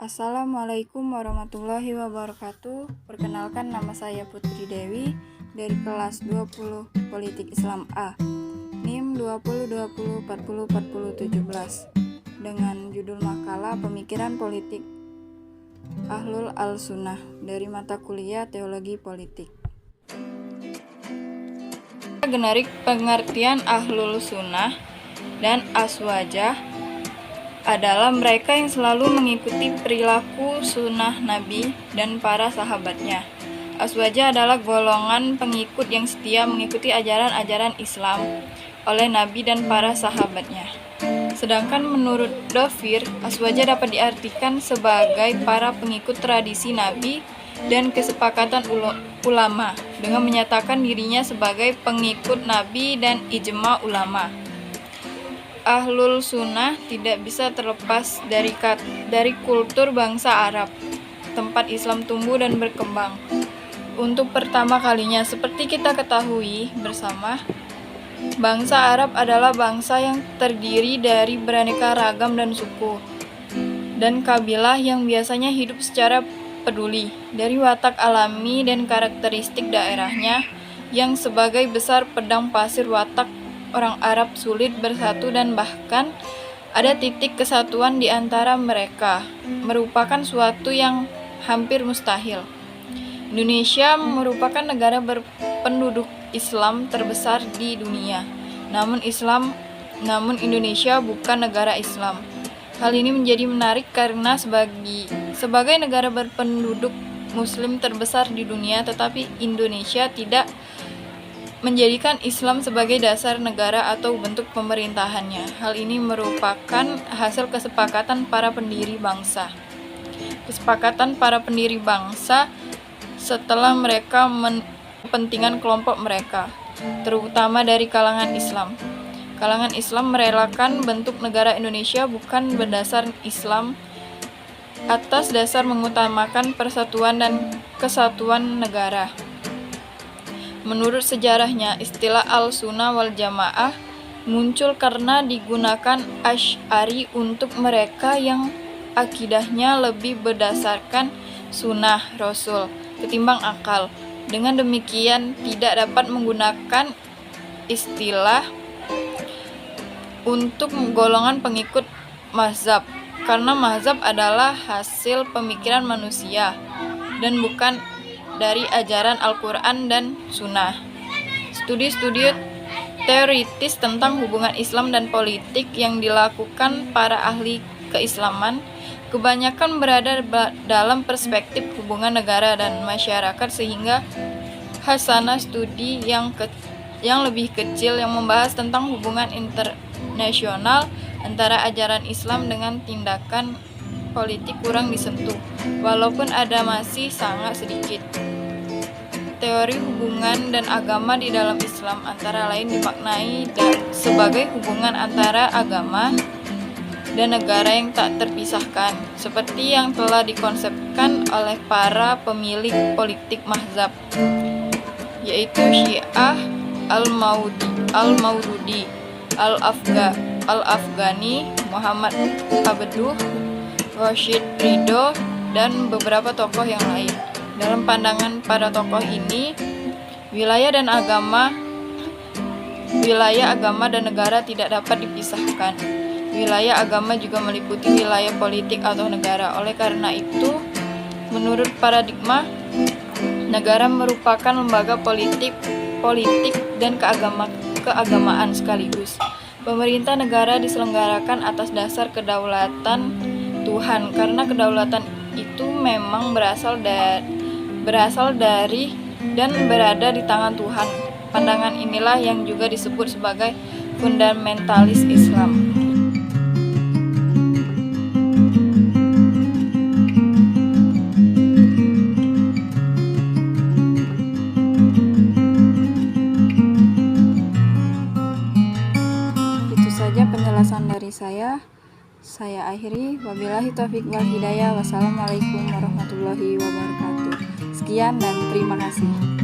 Assalamualaikum warahmatullahi wabarakatuh. Perkenalkan, nama saya Putri Dewi dari kelas 20 Politik Islam A, NIM 2020404017, dengan judul makalah Pemikiran Politik Ahlul Al-Sunnah dari mata kuliah Teologi Politik. Generik pengertian Ahlul Sunnah dan Aswajah adalah mereka yang selalu mengikuti perilaku sunnah Nabi dan para sahabatnya. Aswajah adalah golongan pengikut yang setia mengikuti ajaran-ajaran Islam oleh Nabi dan para sahabatnya. Sedangkan menurut Dhafir, aswajah dapat diartikan sebagai para pengikut tradisi Nabi dan kesepakatan ulama dengan menyatakan dirinya sebagai pengikut Nabi dan ijma ulama. Ahlul Sunnah tidak bisa terlepas dari kultur bangsa Arab, tempat Islam tumbuh dan berkembang. Untuk pertama kalinya, seperti kita ketahui bersama, bangsa Arab adalah bangsa yang terdiri dari beraneka ragam dan suku dan kabilah yang biasanya hidup secara peduli dari watak alami dan karakteristik daerahnya yang sebagai besar pedang pasir. Watak orang Arab sulit bersatu dan bahkan ada titik kesatuan di antara mereka merupakan suatu yang hampir mustahil. Indonesia merupakan negara berpenduduk Islam terbesar di dunia. Namun Indonesia bukan negara Islam. Hal ini menjadi menarik karena sebagai negara berpenduduk Muslim terbesar di dunia, tetapi Indonesia tidak menjadikan Islam sebagai dasar negara atau bentuk pemerintahannya. Hal ini merupakan hasil kesepakatan para pendiri bangsa. Kesepakatan para pendiri bangsa setelah mereka kepentingan kelompok mereka, terutama dari kalangan Islam. Kalangan Islam merelakan bentuk negara Indonesia bukan berdasar Islam atas dasar mengutamakan persatuan dan kesatuan negara. Menurut sejarahnya, istilah Al-Sunnah wal Jamaah muncul karena digunakan Asy'ari untuk mereka yang akidahnya lebih berdasarkan sunnah Rasul ketimbang akal. Dengan demikian, tidak dapat menggunakan istilah untuk golongan pengikut mazhab, karena mazhab adalah hasil pemikiran manusia dan bukan dari ajaran Al-Quran dan Sunnah. Studi-studi teoritis tentang hubungan Islam dan politik yang dilakukan para ahli keislaman kebanyakan berada dalam perspektif hubungan negara dan masyarakat, sehingga hasanah studi yang lebih kecil yang membahas tentang hubungan internasional antara ajaran Islam dengan tindakan politik kurang disentuh, walaupun ada masih sangat sedikit. Teori hubungan dan agama di dalam Islam antara lain dimaknai sebagai hubungan antara agama dan negara yang tak terpisahkan, seperti yang telah dikonsepkan oleh para pemilik politik mazhab, yaitu Syiah, Al-Maududi, Al-Afghani, Muhammad Abduh, Rashid Ridho, dan beberapa tokoh yang lain. Dalam pandangan para tokoh ini, wilayah agama dan negara tidak dapat dipisahkan. Wilayah agama juga meliputi wilayah politik atau negara. Oleh karena itu, menurut paradigma, negara merupakan lembaga politik dan keagamaan sekaligus. Pemerintah negara diselenggarakan atas dasar kedaulatan Tuhan, karena kedaulatan itu memang berasal dari dan berada di tangan Tuhan. Pandangan inilah yang juga disebut sebagai fundamentalis Islam. Itu saja penjelasan dari saya. Saya akhiri, wabillahi taufiq wal hidayah. Wassalamualaikum warahmatullahi wabarakatuh. Sekian dan terima kasih.